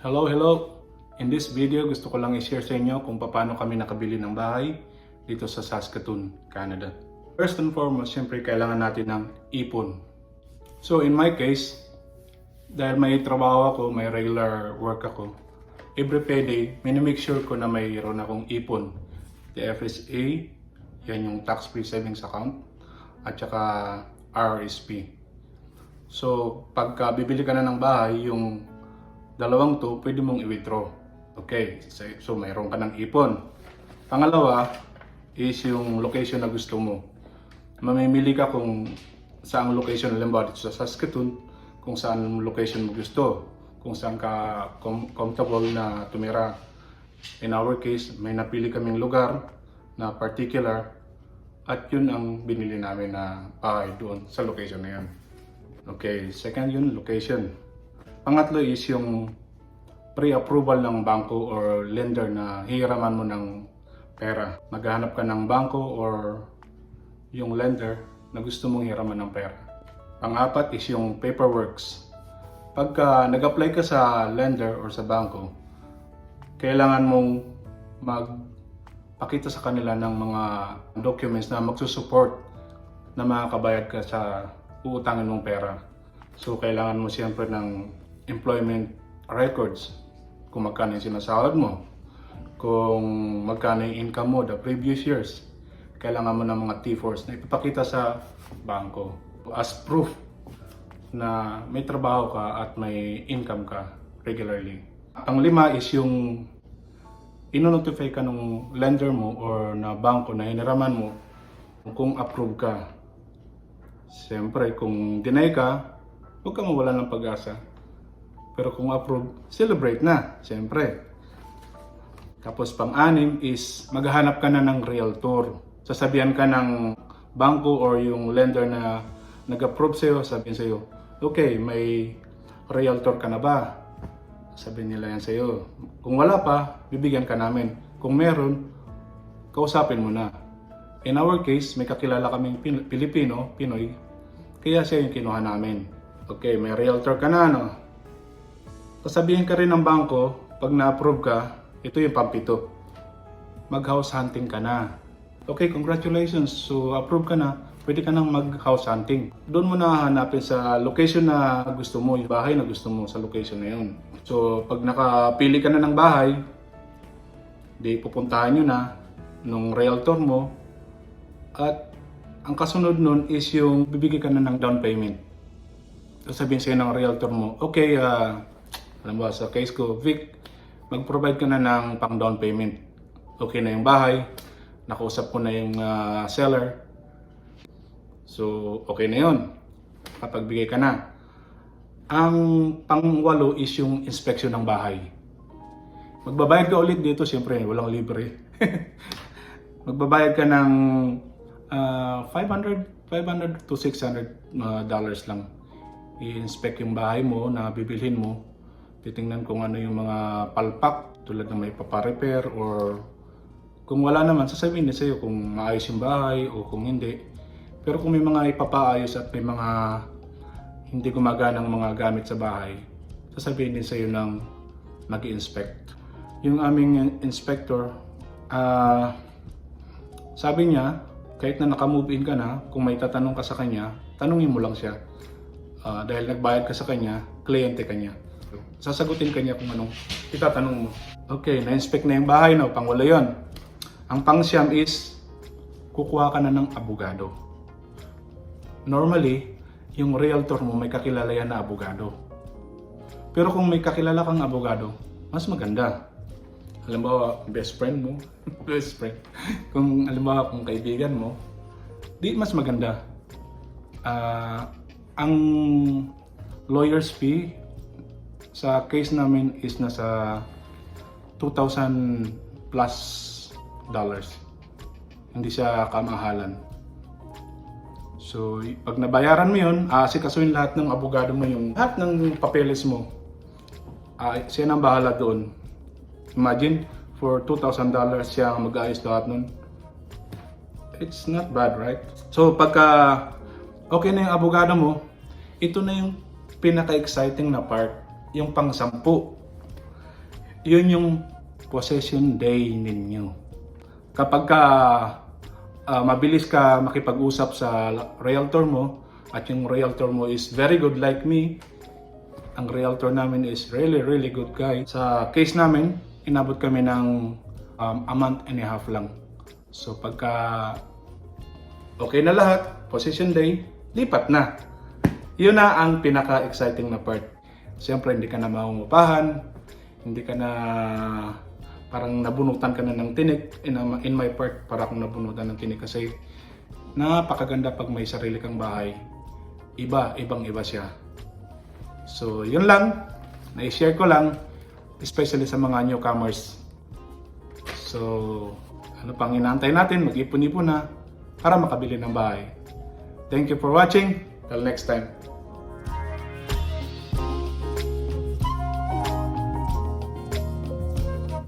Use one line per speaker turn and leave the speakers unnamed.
Hello! In this video, gusto ko lang i-share sa inyo kung paano kami nakabili ng bahay dito sa Saskatoon, Canada. First and foremost, syempre kailangan natin ng ipon. So in my case, dahil may trabaho ako, may regular work ako, every payday, minimake sure ko na mayroon akong ipon. The FSA, yan yung tax-free savings account, at saka RRSP. So pagka bibili ka na ng bahay, yung dalawang to, pwede mong i-withdraw. Okay, so mayroon ka ng ipon. Pangalawa is yung location na gusto mo. Mamimili ka kung saan location, halimbawa dito sa Saskatoon, kung saan location mo gusto, kung saan ka comfortable na tumira. In our case, may napili kaming lugar na particular at yun ang binili namin na bahay doon sa location na yun. Okay, second yun, location. Pangatlo is yung pre-approval ng bangko or lender na hihiraman mo ng pera. Maghahanap ka ng bangko or yung lender na gusto mong hiraman ng pera. Pang-apat is yung paperworks. Pagka nag-apply ka sa lender or sa bangko, kailangan mong magpakita sa kanila ng mga documents na magsusupport na makakabayad ka sa uutangin mong pera. So kailangan mo siyempre ng employment records, kung magkano yung sinasahod mo, kung magkano yung income mo the previous years. Kailangan mo ng mga T4s na ipapakita sa bangko as proof na may trabaho ka at may income ka regularly. Ang lima is yung ino-notify ka ng lender mo or na bangko na hiniraman mo kung approve ka. Siyempre, kung deny ka, huwag kang mawala ng pag-asa. Pero kung approve, celebrate na, siyempre. Tapos pang-anim is maghahanap ka na ng realtor. Sasabihan ka ng bangko or yung lender na nag-approve sa'yo, sabihin sa'yo, okay, may realtor ka na ba? Sabihin nila yan sa'yo. Kung wala pa, bibigyan ka namin. Kung meron, kausapin mo na. In our case, may kakilala kaming Pilipino, Pinoy, kaya siya yung kinuha namin. Okay, may realtor ka na, no? Sasabihin ka rin ng bangko, pag na-approve ka, ito yung pampito. Mag-house hunting ka na. Okay, congratulations. So, approve ka na, pwede ka nang mag-house hunting. Doon mo na hanapin sa location na gusto mo, yung bahay na gusto mo sa location na yun. So, pag nakapili ka na ng bahay, di pupuntahan nyo na nung realtor mo. At ang kasunod nun is yung bibigyan ka na ng down payment. So, sabihin sa'yo ng realtor mo, okay, alam mo, sa case ko, Vic, mag-provide ka na ng pang down payment. Okay na yung bahay, nakausap ko na yung seller. So, okay na yun. Kapagbigay ka na. Ang pang-walo is yung inspection ng bahay. Magbabayad ka ulit dito, siyempre, walang libre. Magbabayad ka ng $500 to $600 dollars lang. I-inspect yung bahay mo na bibilhin mo. Titingnan kung ano yung mga palpak tulad ng may paparepair or kung wala naman, sasabihin niya sa'yo kung maayos yung bahay o kung hindi. Pero kung may mga ipapaayos at may mga hindi gumagana ng mga gamit sa bahay, sasabihin din sa'yo ng mag-i-inspect. Yung aming inspector, sabi niya, kahit na naka-move in ka na, kung may tatanong ka sa kanya, tanungin mo lang siya. Dahil nagbayad ka sa kanya, kliyente ka niya. Sasagutin ka niya kung anong itatanong mo. Okay, na-inspect na yung bahay, no? Pangwalo yun. Ang pang-siyam is, kukuha ka na ng abogado. Normally, yung realtor mo may kakilala yan na abogado. Pero kung may kakilala kang abogado, mas maganda. Halimbawa, best friend mo, best friend. Kung halimbawa, kung kaibigan mo, di mas maganda. Ang lawyer's fee sa case namin is nasa $2,000 plus dollars. Hindi siya kamahalan. So, pag nabayaran mo yun, asikasuhin lahat ng abogado mo yung lahat ng papeles mo. Siya nang bahala doon. Imagine, for $2,000 siya mag-ayos lahat nun. It's not bad, right? So, pagka okay na yung abogado mo, ito na yung pinaka-exciting na part, yung pang-sampu. yun yung possession day ninyo. Kapag ka mabilis ka makipag-usap sa realtor mo at yung realtor mo is very good like me, ang realtor namin is really good guy. Sa case namin, inabot kami ng a month and a half lang. So pagka okay na lahat, possession day, lipat na. Yun na ang pinaka-exciting na part. Siyempre, hindi ka na maungupahan, hindi ka na parang nabunutan ka na ng tinik. In my part, para akong nabunutan ng tinik kasi napakaganda pag may sarili kang bahay. Ibang-iba siya. So, yun lang. Na-share ko lang, especially sa mga newcomers. So, ano pang inaantay natin? Mag-ipon-ipon na para makabili ng bahay. Thank you for watching. Till next time.